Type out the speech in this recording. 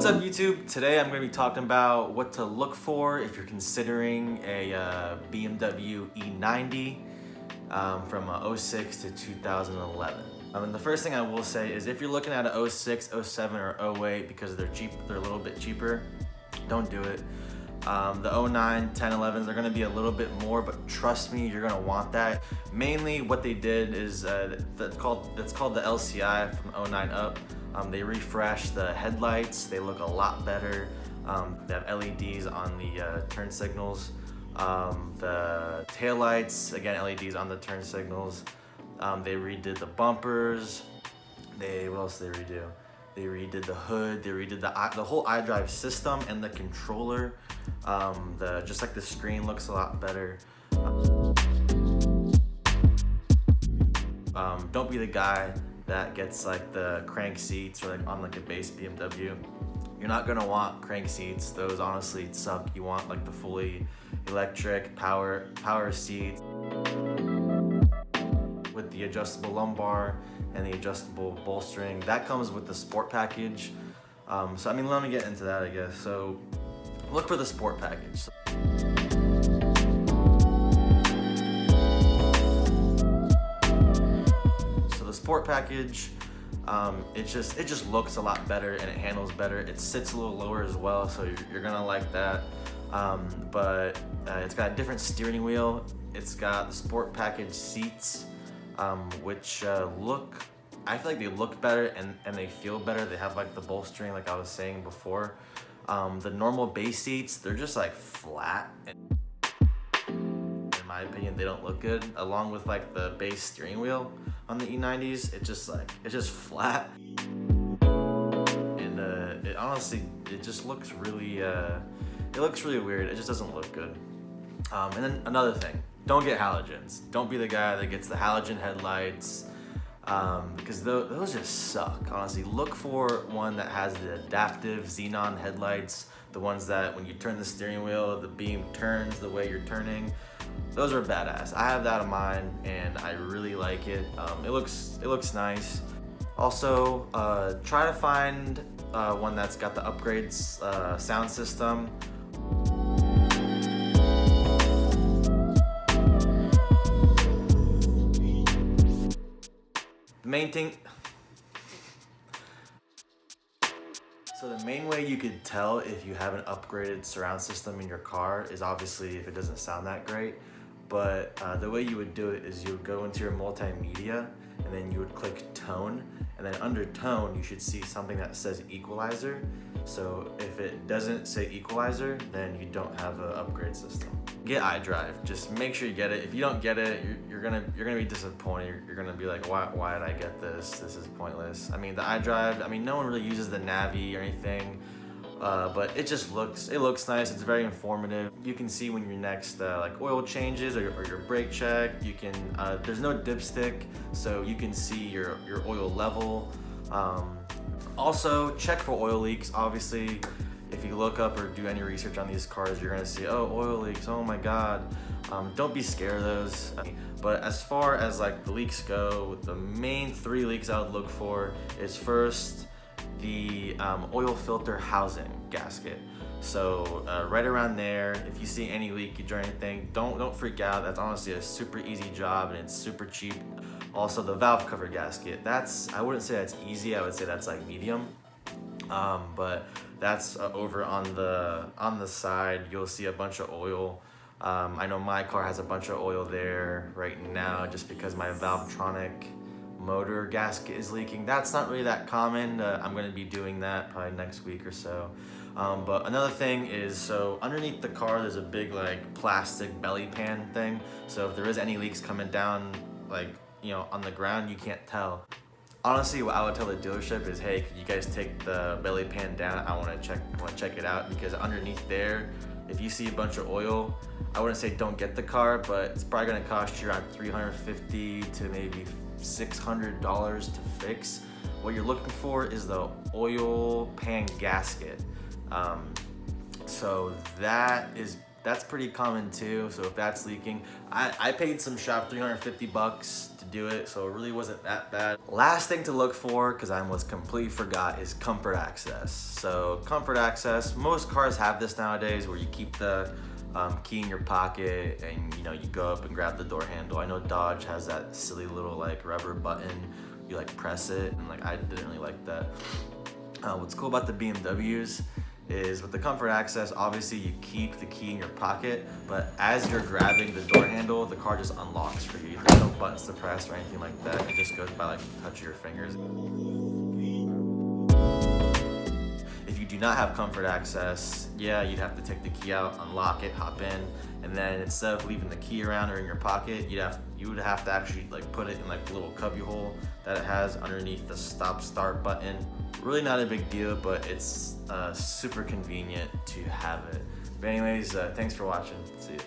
What's up YouTube? Today I'm going to be talking about what to look for if you're considering a BMW E90 from 06 to 2011. And the first thing I will say is if you're looking at a 06, 07, or 08 because they're cheap, they're a little bit cheaper, don't do it. The 09, 10, 11s are going to be a little bit more, but trust me, you're going to want that. Mainly what they did is that's called the LCI from 09 up. They refreshed the headlights. They look a lot better. They have LEDs on the turn signals. The taillights, again, LEDs on the turn signals. They redid the bumpers. What else did they redo? They redid the hood. They redid the whole iDrive system and the controller. Just like the screen looks a lot better. Don't be the guy that gets like the crank seats or like on like a base BMW. You're not gonna want crank seats. Those honestly suck. You want like the fully electric power seats with the adjustable lumbar and the adjustable bolstering. That comes with the sport package. So I mean, let me get into that, I guess. So look for the sport package. Sport package, it just looks a lot better and it handles better. It sits a little lower as well, so you're gonna like that. But it's got a different steering wheel. It's got the sport package seats, which I feel like they look better and they feel better. They have like the bolstering, like I was saying before. The normal base seats, they're just like flat. In my opinion, they don't look good. Along with like the base steering wheel on the E90s, it's just flat, and it honestly, it just looks really weird. It just doesn't look good. And then another thing, don't get halogens. Don't be the guy that gets the halogen headlights, because those just suck. Honestly, look for one that has the adaptive xenon headlights, the ones that when you turn the steering wheel, the beam turns the way you're turning. Those are badass. I have that on mine and I really like it. It looks nice. Also, try to find one that's got the upgrades sound system. The main thing. So the main way you could tell if you have an upgraded surround system in your car is obviously if it doesn't sound that great. But the way you would do it is you would go into your multimedia and then you would click tone, and then under tone you should see something that says equalizer. So if it doesn't say equalizer, then you don't have an upgrade system. Get iDrive. Just make sure you get it. If you don't get it, you're gonna be disappointed. You're gonna be like, why did I get this? This is pointless. I mean, the iDrive, I mean, no one really uses the Navi or anything. But it looks nice. It's very informative. You can see when your next like oil changes or your brake check. You can there's no dipstick, so you can see your oil level. Also check for oil leaks. Obviously, if you look up or do any research on these cars, you're gonna see, oh, oil leaks, oh my god. Don't be scared of those. But as far as like the leaks go, the main 3 leaks I would look for is first the oil filter housing gasket. So right around there, if you see any leakage or anything, don't freak out. That's honestly a super easy job and it's super cheap. Also the valve cover gasket, I wouldn't say that's easy, I would say that's like medium. But that's over on the side. You'll see a bunch of oil. I know my car has a bunch of oil there right now just because my Valvetronic motor gasket is leaking. That's not really that common. I'm going to be doing that probably next week or so. But another thing is, so underneath the car there's a big like plastic belly pan thing. So if there is any leaks coming down like, you know, on the ground, you can't tell. Honestly, what I would tell the dealership is, hey, could you guys take the belly pan down? I want to check it out, because underneath there, if you see a bunch of oil, I wouldn't say don't get the car, but it's probably going to cost you around $350 to maybe $600 to fix. What you're looking for is the oil pan gasket. So that is that's pretty common too. So if that's leaking, I paid some shop $350 to do it, so it really wasn't that bad. Last thing to look for, because I almost completely forgot, is comfort access. So comfort access, most cars have this nowadays, where you keep the key in your pocket and you go up and grab the door handle. I know Dodge has that silly little like rubber button, you like press it, and like I didn't really like that. What's cool about the BMWs is with the comfort access, obviously you keep the key in your pocket, but as you're grabbing the door handle, the car just unlocks for you. There's no buttons to press or anything like that. It just goes by like the touch of your fingers. If you do not have comfort access, yeah, you'd have to take the key out, unlock it, hop in, and then instead of leaving the key around or in your pocket, you would have to actually like put it in like the little cubby hole that it has underneath the stop-start button. Really not a big deal, but it's super convenient to have it. But anyways, thanks for watching. See you.